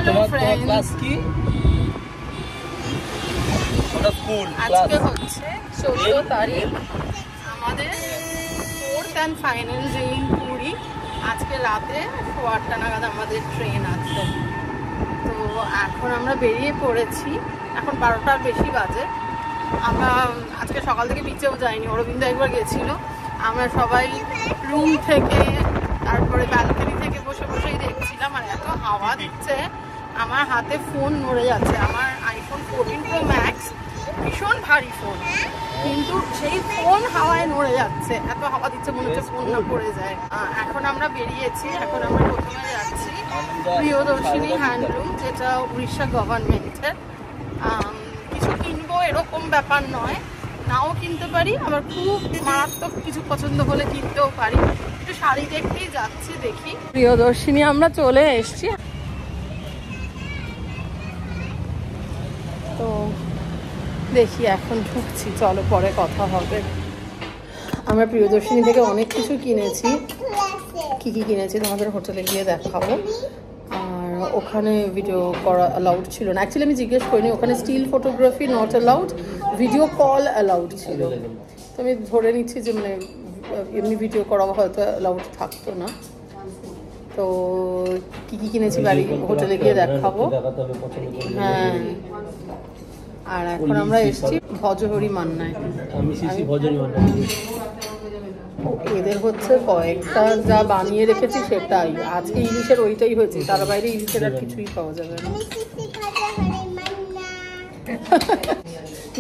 Hello friends, আজকে হচ্ছে 14 তারিখ, আমাদের 4th and final day in Puri. আজকে রাতে 8টা নাগাদ আমাদের ট্রেন আছে। তো এখন আমরা বেরিয়ে পড়েছি, এখন 12টার বেশি বাজে। আমরা আজকে সকাল থেকে বিচেও যাইনি, অরবিন্দ একবার গেছিল। আমরা সবাই রুম থেকে তারপরে ব্যালকনি থেকে বসে বসেই দেখছিলাম, আর এত হাওয়া দিচ্ছে আমার হাতে ফোন নড়ে যাচ্ছে। আমার আইফোন 14 Pro Max, ভীষণ ভারী ফোন, কিন্তু সেই ফোন হাওয়ায় নড়ে যাচ্ছে, এত হাওয়া দিচ্ছে মনে হচ্ছে ফোন না পড়ে যায়। এখন আমরা বেরিয়েছি, এখন আমরা প্রথমে যাচ্ছি প্রিয়দর্শিনী হ্যান্ডলুম, যেটা উড়িষ্যা গভর্নমেন্টের। কিছু কিনবো এরকম ব্যাপার নয়, নাও কিনতে পারি, আবার খুব মারাত্মক কিছু পছন্দ হলে কিনতেও পারি। একটু শাড়ি দেখতেই যাচ্ছি, দেখি। প্রিয়দর্শিনী আমরা চলে এসছি। তো দেখি এখন ঢুকছি, চলো পরে কথা হবে। আমরা প্রিয়দর্শিনী থেকে অনেক কিছু কিনেছি, কি কি কিনেছি তোমাদের হোটেলে গিয়ে দেখাবো। আর ওখানে ভিডিও করা অ্যালাউড ছিল না, অ্যাকচুয়ালি আমি জিজ্ঞেস করিনি, ওখানে still photography not allowed, video call allowed ছিল। তো আমি ধরে নিচ্ছি যে মানে এমনি ভিডিও করা হয়তো অ্যালাউড থাকতো না। তো কি কি কিনেছি বাড়ি হোটেলে গিয়ে দেখাবো। হ্যাঁ, আর এখন আমরা এসেছি ভজহরি মান্নায়। এদের হচ্ছে কয়েকটা যা বানিয়ে রেখেছি সেটাই, আজকে ইলিশের ওইটাই হয়েছে, তার বাইরে ইলিশের আর কিছুই পাওয়া যাবে না।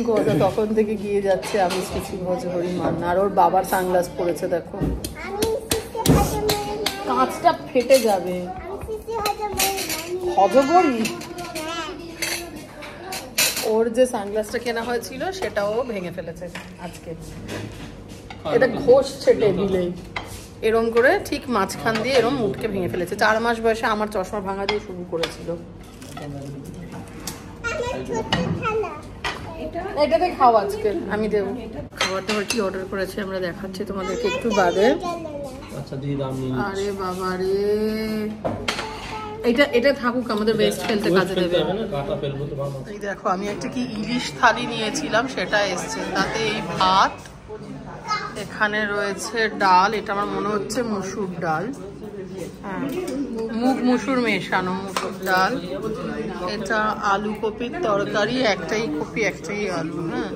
গোটা তখন থেকে গিয়ে যাচ্ছে আমি শ্রী ভজহরি মান্না, আর ওর বাবার সানগ্লাস পরেছে, দেখো কাঁচটা ফেটে যাবে। হজবরি, ওর যে সানগ্লাসটা কেনা হয়েছিল সেটাও ভেঙে ফেলেছে আজকে। এটা ঘষছে টেবিলে এরম করে, ঠিক মাঝখান দিয়ে এরম মুখকে ভেঙে ফেলেছে। 4 মাস বয়সে আমার চশমা ভাঙা দিয়ে শুরু করেছিল। এটাতে খাও আজকে, আমি দেবো। খাবার দাবার কি অর্ডার করেছি আমরা দেখাচ্ছি তোমাদেরকে একটু বাদে। আরে বাবা রে, এটা থাকুক, আমাদের ওয়েস্ট ফেলতে কাজে দেবে। এই দেখো, আমি একটা কি ইলিশ থালি নিয়েছিলাম, সেটা এসছে। তাতে এই ভাত, এখানে রয়েছে ডাল, এটা আমার মনে হচ্ছে মুসুর ডাল, হ্যাঁ মুগ মুসুর মেশানো মুসুর ডাল। এটা আলু কপির তরকারি, একটাই কপি একটাই আলু, হ্যাঁ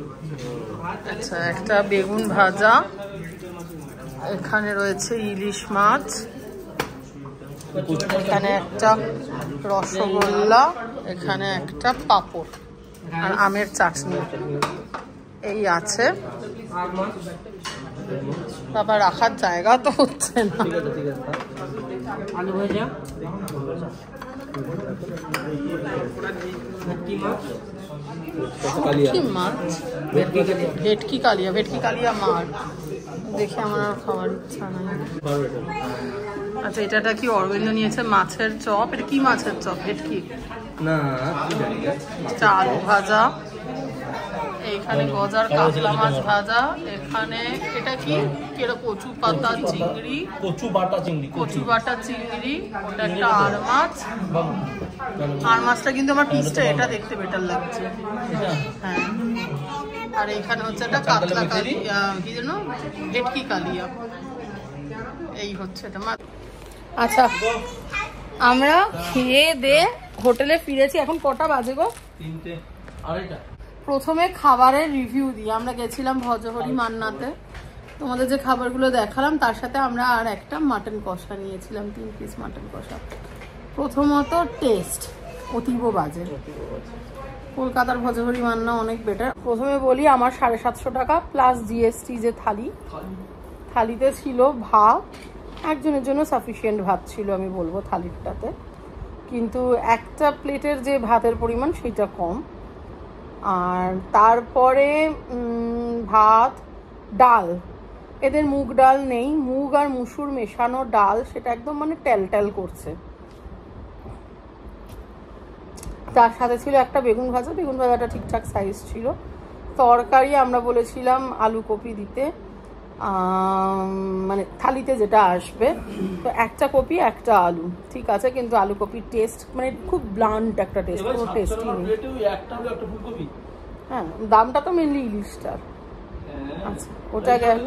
আচ্ছা। একটা বেগুন ভাজা, এখানে রয়েছে ইলিশ মাছ, এখানে একটা রসগোল্লা, এখানে একটা পাঁপড় আর আমের চাটনি, এই আছে। বাবা রাখার জায়গা তো হচ্ছে না। আলু ভাজা, ভেটকি কালিয়া মাছ, দেখে আমার আর খাওয়ার ইচ্ছা নাই। আচ্ছা, এটা কি অরবিন্দ নিয়েছে মাছের চপ, এটা কি মাছের চপ? ভেটকি না, আলু ভাজা, এখানে গজার কাতলা মাছ ভাজা, এখানে এটা কি কচু বাটা চিংড়ি, ওটা একটা আর মাছ। আর মাছটা কিন্তু আমার পিসটা এটা দেখতে বেটার লাগছে, হ্যাঁ। আর এখানে হচ্ছে একটা কাতলা কালিয়া, কি যেন ভেটকি কালিয়া, এই হচ্ছে এটা মাছ। আচ্ছা, আমরা খেয়ে দে হোটেলে ফিরেছি। এখন কটা বাজে গো? 3টে 2:30। প্রথমে খাবারের রিভিউ দিই। আমরা গেছিলাম ভজহরি মান্নাতে, তোমাদের যে খাবারগুলো দেখালাম তার সাথে আমরা আর একটা মাটন কষা নিয়েছিলাম, 3 পিস মাটন কষা। প্রথমত টেস্ট অতীব বাজে, কলকাতার ভজহরি মান্না অনেক বেটার। প্রথমে বলি, আমার 750 টাকা প্লাস জিএসটি যে থালিতে ছিল ভাত, একজনের জন্য সাফিসিয়েন্ট ভাত ছিল আমি বলবো থালিটাতে, কিন্তু একটা প্লেটের যে ভাতের পরিমাণ সেটা কম। আর তারপরে ভাত, ডাল, এদের মুগ ডাল নেই, মুগ আর মুসুর মেশানো ডাল, সেটা একদম মানে টেল করছে। তার সাথে ছিল একটা বেগুন ভাজাটা ঠিকঠাক সাইজ ছিল। তরকারি আমরা বলেছিলাম আলু কপি দিতে, মানে থালিতে যেটা আসবে। তো একটা কপি একটা আলু, ঠিক আছে, কিন্তু আলু কপির টেস্ট মানে খুব ব্লান্ট একটা টেস্ট, কোনো টেস্টই নেই। হ্যাঁ, দামটা তো মেনলি ইলিশটার। আচ্ছা, ওটা গেল।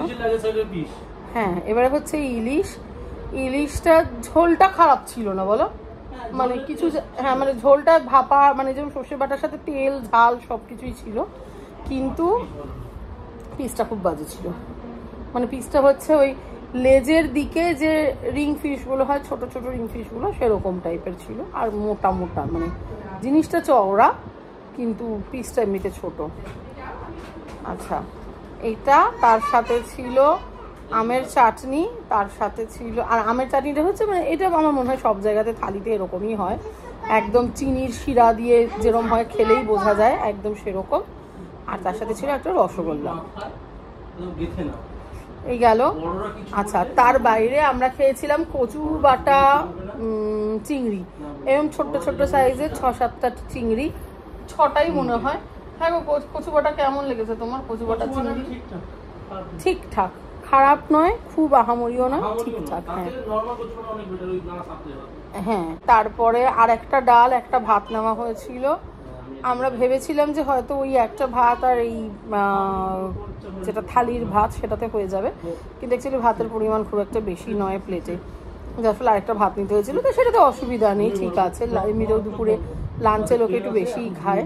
হ্যাঁ, এবারে হচ্ছে ইলিশটা ঝোলটা খারাপ ছিল না বলো, মানে কিছু, হ্যাঁ মানে ঝোলটা ভাপা, মানে যেমন সর্ষে বাটার সাথে তেল ঝাল সব কিছুই ছিল, কিন্তু পিসটা খুব বাজে ছিল। মানে পিসটা হচ্ছে ওই লেজের দিকে যে রিং ফিশগুলো হয়, ছোট ছোট রিং ফিশগুলো, সেরকম টাইপের ছিল, আর মোটা মোটা, মানে জিনিসটা চওড়া কিন্তু পিসটা এমনিতে ছোট। আচ্ছা, এইটা তার সাথে ছিল আমের চাটনি, তার সাথে ছিল, আর আমের চাটনিটা হচ্ছে মানে এটা আমার মনে হয় সব জায়গাতে থালিতে এরকমই হয়, একদম চিনির শিরা দিয়ে যেরকম হয় খেলেই বোঝা যায়, একদম সেরকম। আর তার সাথে ছিল একটা রসগোল্লা। এই গেল। আচ্ছা, তার বাইরে আমরা খেয়েছিলাম কচু বাটা চিংড়ি, এরকম ছোট্ট ছোট্ট সাইজের 6-7টা চিংড়ি, 6টাই মনে হয়। হ্যাঁ গো, কচু বাটা কেমন লেগেছে তোমার? কচু বাটা চিংড়ি ঠিকঠাক, খারাপ নয়, খুব আহামরিও নয়, ঠিকঠাক। হ্যাঁ, তারপরে আর একটা ডাল, একটা ভাত নেওয়া হয়েছিল। আমরা ভেবেছিলাম যে হয়তো ওই একটা ভাত আর এই যেটা থালির ভাত সেটাতে হয়ে যাবে, কিন্তু অ্যাকচুয়ালি ভাতের পরিমাণ খুব একটা বেশি নয় প্লেটে, যার ফলে আরেকটা ভাত নিতে হয়েছিল। তো সেটাতে অসুবিধা নেই, ঠিক আছে, এমনিতেও দুপুরে লাঞ্চে লোকে একটু বেশিই খায়।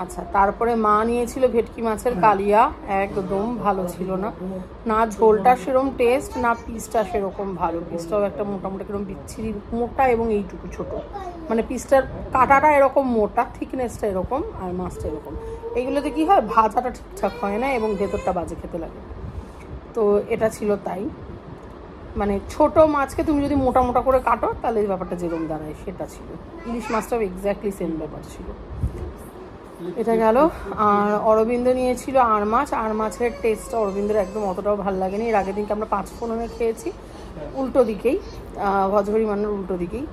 আচ্ছা, তারপরে মা নিয়েছিল ভেটকি মাছের কালিয়া, একদম ভালো ছিল না, না ঝোলটা সেরকম টেস্ট, না পিসটা সেরকম ভালো। পিসটাও একটা মোটামুটি কিরকম বিচ্ছিরি মোটা, এবং এইটুকু ছোট, মানে পিসটার কাটাটা এরকম মোটা, থিকনেসটা এরকম, আর মাছটা এরকম। এইগুলোতে কি হয়, ভাজাটা ঠিকঠাক হয় না এবং ভেতরটা বাজে খেতে লাগে। তো এটা ছিল তাই, মানে ছোট মাছকে তুমি যদি মোটা মোটা করে কাটো তাহলে এই ব্যাপারটা যেরকম দাঁড়ায় সেটা ছিল। ইলিশ মাছটাও এক্স্যাক্টলি সেম ব্যাপার ছিল। এটা গেল। আর অরবিন্দ নিয়েছিল আর মাছের টেস্টটা অরবিন্দের একদম অতটাও ভালো লাগেনি। এর আগের দিনকে আমরা 5 ফোড়নে খেয়েছি, উল্টো দিকেই, ভজহরি মান্নার উল্টো দিকেই।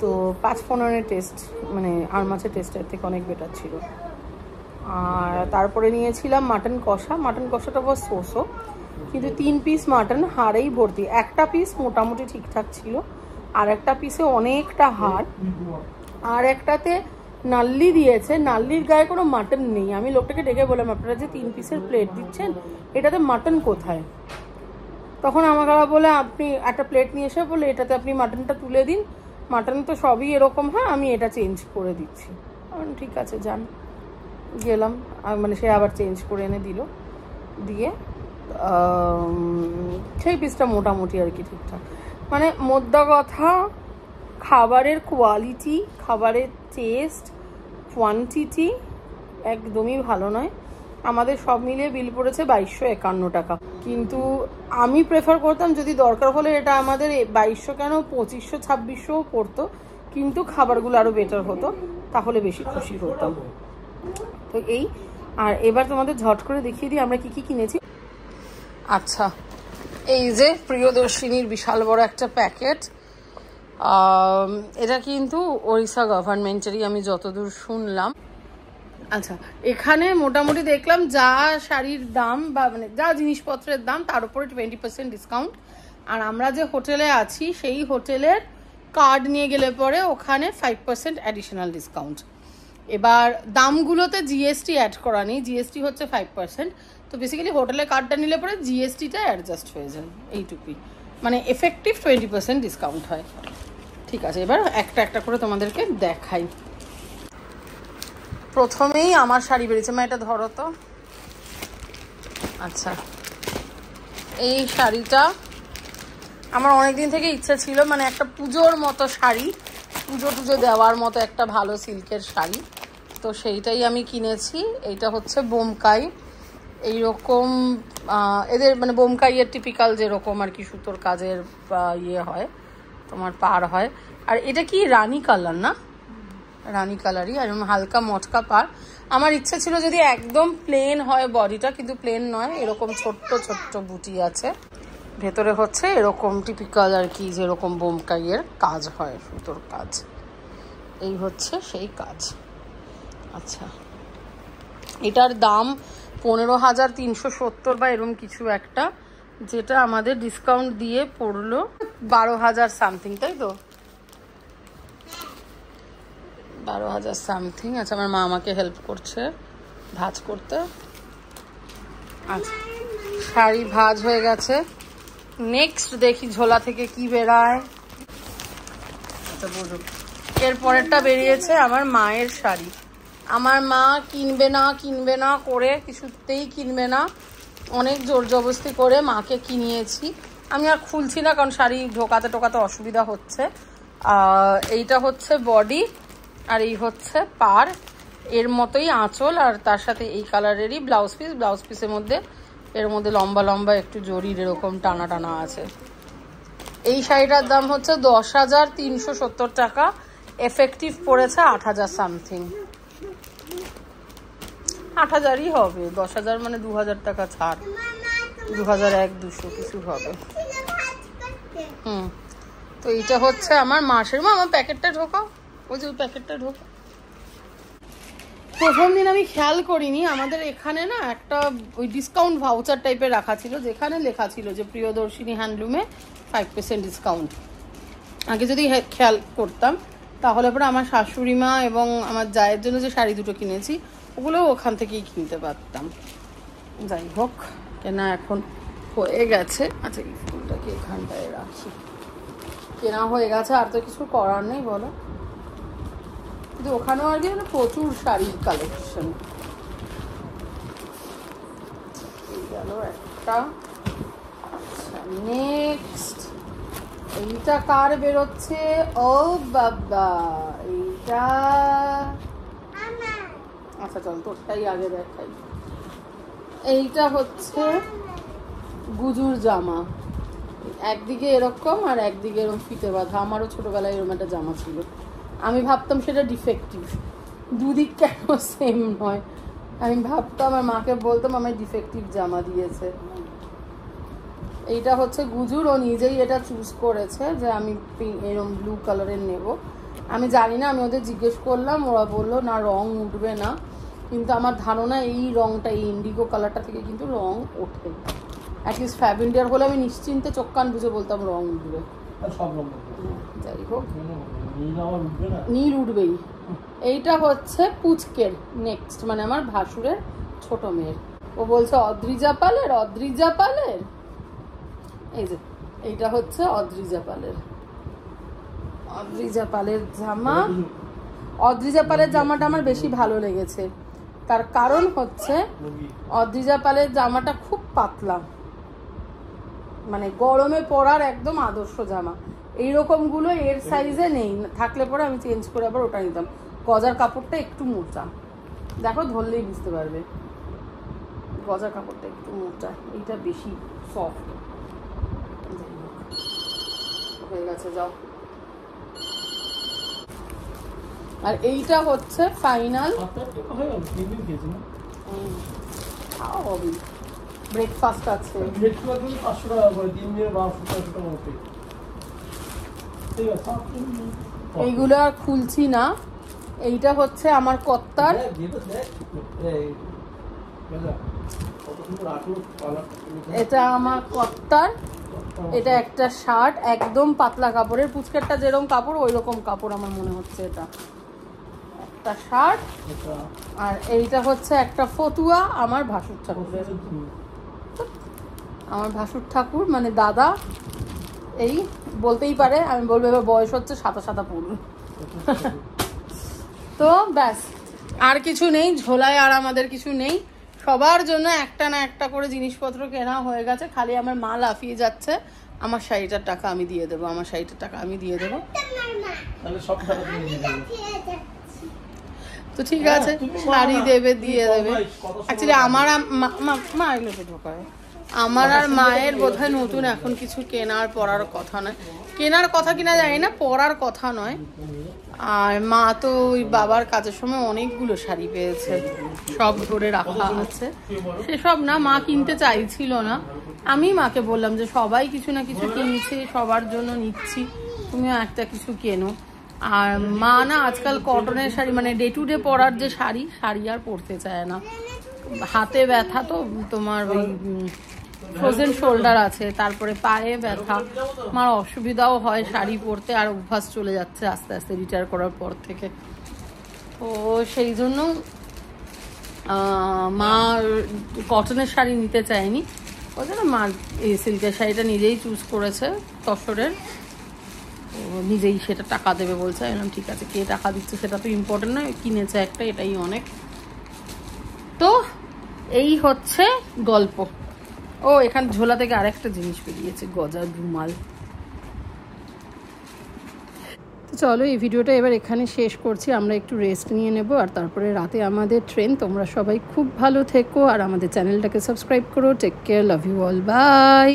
তো 5 ফোড়নের টেস্ট, মানে আর মাছের টেস্টের থেকে অনেক বেটার ছিল। আর তারপরে নিয়েছিলাম মাটন কষা। মাটন কষাটা বস সোসো, কিন্তু 3 পিস মাটন হাড়েই ভর্তি। একটা পিস মোটামুটি ঠিকঠাক ছিল, আর একটা পিসে অনেকটা হাড়, আর একটাতে নাল্লি দিয়েছে, নাল্লির গায়ে কোনো মাটন নেই। আমি লোকটাকে ডেকে বললাম, আপনারা যে 3 পিসের প্লেট দিচ্ছেন, এটাতে মাটন কোথায়? তখন আমাকে বলে, আপনি একটা প্লেট নিয়ে এসে বলে এটাতে আপনি মাটনটা তুলে দিন, মাটন তো সবই এরকম হয়, আমি এটা চেঞ্জ করে দিচ্ছি। ঠিক আছে, যান। গেলাম, মানে সে আবার চেঞ্জ করে এনে দিল, দিয়ে সেই পিসটা মোটামুটি আর কি ঠিকঠাক। মানে মোদ্দা কথা, খাবারের কোয়ালিটি, খাবারের টেস্ট, কোয়ান্টিটি একদমই ভালো নয়। আমাদের সব মিলিয়ে বিল পড়েছে 2251 টাকা, কিন্তু আমি প্রেফার করতাম যদি দরকার হলে এটা আমাদের 2200 কেন 2500-2600 পড়তো, কিন্তু খাবারগুলো আরও বেটার হতো, তাহলে বেশি খুশি হতাম। তো এই, আর এবার তোমাদের ঝট করে দেখিয়ে দিই আমরা কি কি কিনেছি। আচ্ছা, এই যে প্রিয়দর্শিনীর বিশাল বড় একটা প্যাকেট, এটা কিন্তু ওড়িশা গভর্নমেন্টেরই আমি যতদূর শুনলাম। আচ্ছা, এখানে মোটামুটি দেখলাম যা শাড়ির দাম বা মানে যা জিনিসপত্রের দাম তার উপরে 20% ডিসকাউন্ট। আর আমরা যে হোটেলে আছি সেই হোটেলের কার্ড নিয়ে গেলে পরে ওখানে 5% অ্যাডিশনাল ডিসকাউন্ট। এবার দামগুলোতে জিএসটি অ্যাড করা নেই, জিএসটি হচ্ছে 5%। তো বেসিক্যালি হোটেলের কার্ডটা নিলে পরে জিএসটিটা অ্যাডজাস্ট হয়ে যায়, এইটুকুই, মানে এফেক্টিভ 20% ডিসকাউন্ট হয়। ঠিক আছে, এবার একটা একটা করে তোমাদেরকে দেখাই। প্রথমেই আমার শাড়ি বেরিয়েছে, মা এটা ধরো তো। আচ্ছা, এই শাড়িটা আমার অনেকদিন থেকে ইচ্ছা ছিল, মানে একটা পুজোর মতো শাড়ি, পুজো দেওয়ার মতো একটা ভালো সিল্কের শাড়ি, তো সেইটাই আমি কিনেছি। এইটা হচ্ছে বোমকাই, এইরকম এদের মানে বোমকাইয়ের টিপিক্যাল যেরকম আর কি সুতোর কাজের ইয়ে হয়, তোমার পার হয়। আর এটা কি রানী কালার না, রানী কালারই, আর হালকা মটকা পার। আমার ইচ্ছে ছিল যদি একদম প্লেন হয় বডিটা, কিন্তু প্লেন নয়, এরকম ছোট্ট ছোট্ট বুটি আছে, ভেতরে হচ্ছে এরকম টিপিক্যাল আর কি যেরকম বোমকাইয়ের কাজ হয়, সুতোর কাজ, এই হচ্ছে সেই কাজ। আচ্ছা, এটার দাম 15,370 বা এরকম কিছু একটা, যেটা আমাদের ডিসকাউন্ট দিয়ে পড়লো 12,000 সামথিং, তাই তো? 12,000 সামথিং। আচ্ছা, আমার মা আমাকে হেল্প করছে ভাঁজ করতে। আচ্ছা, শাড়ি ভাঁজ হয়ে গেছে। নেক্সট দেখি ঝোলা থেকে কি বেরায়। আচ্ছা, বুঝুন, এর পরেরটা বেরিয়েছে আমার মায়ের শাড়ি। আমার মা কিনবে না করে কিছুতেই কিনবে না, অনেক জোর জবরদস্তি করে মাকে কিনিয়েছি। আমি আর খুলছি না, কারণ শাড়ি ঢোকাতে টোকাতে অসুবিধা হচ্ছে। এইটা হচ্ছে বডি, আর এই হচ্ছে পার। এর মতোই আঁচল, আর তার সাথে এই কালারেরই ব্লাউজ পিস। ব্লাউজ পিসের মধ্যে এর মধ্যে লম্বা লম্বা একটু জরির এরকম টানা টানা আছে। এই শাড়িটার দাম হচ্ছে 10,370 টাকা। এফেক্টিভ পড়েছে 8,000 সামথিং। 8,000ই হবে, 10,000 মানে 2,000 টাকা ছাড়, 2,100-200 কিছু হবে। তো এইটা হচ্ছে আমার মাসের। আমার প্যাকেটটা ঢোকাও, ওই যে ওই প্যাকেটটা ঢোকাও। প্রথম দিন আমি খেয়াল করিনি, আমাদের এখানে না একটা ওই ডিসকাউন্ট ভাউচার টাইপের রাখা ছিল, যেখানে লেখা ছিল যে প্রিয়দর্শিনী হ্যান্ডলুমে 5% ডিসকাউন্ট। আগে যদি খেয়াল করতাম তাহলে পরে আমার শাশুড়ি মা এবং আমার জায়ের জন্য যে শাড়ি দুটো কিনেছি ওগুলো ওখান থেকেই কিনতে পারতাম। যাই হোক, কেনা এখন হয়ে গেছে। আচ্ছা, এই ফুলটাকে এখানটায় রাখি। কেনা হয়ে গেছে, আর তো কিছু করার নেই বলো। কিন্তু ওখানেও আর কি প্রচুর শাড়ির কালেকশন। গেল একটা। নেক্সট এইটা কার বেরোচ্ছে? ও বাবা, এইটা আচ্ছা চল তোরটাই আগে দেখাই। এইটা হচ্ছে গুজুর জামা, একদিকে এরকম আর একদিকে এরকম ফিতে বাঁধা। আমারও ছোটবেলায় এরকম একটা জামা ছিল, আমি ভাবতাম সেটা ডিফেক্টিভ। দুদিক কেন সেম নয়, আমি ভাবতাম, আমার মাকে বলতাম আমায় ডিফেক্টিভ জামা দিয়েছে। এইটা হচ্ছে গুজুর, ও নিজেই এটা চুজ করেছে যে আমি এরকম ব্লু কালারের নেব। আমি জানি না, আমি ওদের জিজ্ঞেস করলাম, ওরা বললো না রং উঠবে না, কিন্তু আমার ধারণা এই রংটা, এই ইন্ডিগো কালারটা থেকে কিন্তু রং ওঠে। অ্যাটলিস্ট ফ্যাব ইন্ডিয়ার হলে আমি নিশ্চিন্তে চোখ কান বুঝে বলতাম রং উঠবে। যাই হোক, নীল উঠবেই। এইটা হচ্ছে পুচকের নেক্সট, মানে আমার ভাসুরের ছোট মেয়ের। ও বলছে অদ্রিজা পালের। এই যে এইটা হচ্ছে অদ্রিজা পালের জামা। অদ্রিজা পালের জামাটা আমার বেশি ভালো লেগেছে, তার কারণ হচ্ছে অদ্রিজা পালের জামাটা খুব পাতলা, মানে গরমে পরার একদম আদর্শ জামা। এইরকম গুলো এর সাইজে নেই, থাকলে পরে আমি চেঞ্জ করে আবার ওটা নিতাম। গজার কাপড়টা একটু মোটা, দেখো ধরলেই বুঝতে পারবে, গজার কাপড়টা একটু মোটা, এইটা বেশি সফট হয়ে গেছে। যাও, আর এইটা হচ্ছে ফাইনাল। ব্রেকফাস্ট আছে, এইগুলো আর খুলছি না। এইটা হচ্ছে আমার কর্তার, এটা আমার কর্তার। এটা একটা শার্ট, একদম পাতলা কাপড়ের, পুচকেরটা যেরকম কাপড় ওই রকম কাপড় আমার মনে হচ্ছে। এটা একটা শার্ট, আর এইটা হচ্ছে একটা ফতুয়া আমার ভাসুর ঠাকুরের। আমার ভাসুর ঠাকুর মানে দাদা, এই বলতেই পারে, আমি বলবো এবার বয়স হচ্ছে সাদা পড়ুন। তো ব্যাস, আর কিছু নেই ঝোলায়, আর আমাদের কিছু নেই। সবার জন্য একটা না একটা করে জিনিসপত্র কেনা হয়ে গেছে, খালি আমার মা লাফিয়ে যাচ্ছে আমার শাড়িটার টাকা আমি দিয়ে দেবো, আমার শাড়িটার টাকা আমি দিয়ে দেবো। তো ঠিক আছে, শাড়ি দেবে, দিয়ে দেবে। অ্যাকচুয়ালি আমার মা এগুলোতে ঢোকায়, আমার আর মায়ের বোধহয় নতুন এখন কিছু কেনার পরার কথা নয়। কেনার কথা কিনা জানি না, পরার কথা নয়। আর মা তো ওই বাবার কাজের সময় অনেকগুলো শাড়ি পেয়েছে, সব ধরে রাখা আছে। সেসব না, মা কিনতে চাইছিল না। আমি মাকে বললাম যে সবাই কিছু না কিছু কিনছে, সবার জন্য নিচ্ছি, তুমিও একটা কিছু কেনো। আর মা না আজকাল কটনের শাড়ি, মানে ডে টু ডে পরার যে শাড়ি আর পরতে চায় না। হাতে ব্যথা তো তোমার ওই ফ্রোজেন শোল্ডার আছে, তারপরে পায়ে ব্যথা, আমার অসুবিধাও হয় শাড়ি পরতে, আর অভ্যাস চলে যাচ্ছে আস্তে আস্তে রিটায়ার করার পর থেকে। তো সেই জন্য মা কটনের শাড়ি নিতে চায়নি, ওই জন্য মা এই সিল্কের শাড়িটা নিজেই চুজ করেছে তসরের, নিজেই সেটা টাকা দেবে বলছে। আমি ঠিক আছে, কে টাকা দিচ্ছে সেটা তো ইম্পর্টেন্ট নয়, কিনেছে একটা, এটাই অনেক। তো এই হচ্ছে গল্প। ও এখানে ঝোলা থেকে আরেকটা জিনিস বেরিয়েছে, গজার রুমাল। তো চলো এই ভিডিওটা এবার এখানে শেষ করছি, আমরা একটু রেস্ট নিয়ে নেব, আর তারপরে রাতে আমাদের ট্রেন। তোমরা সবাই খুব ভালো থেকো, আর আমাদের চ্যানেলটাকে সাবস্ক্রাইব করো। Take care, love you all, by.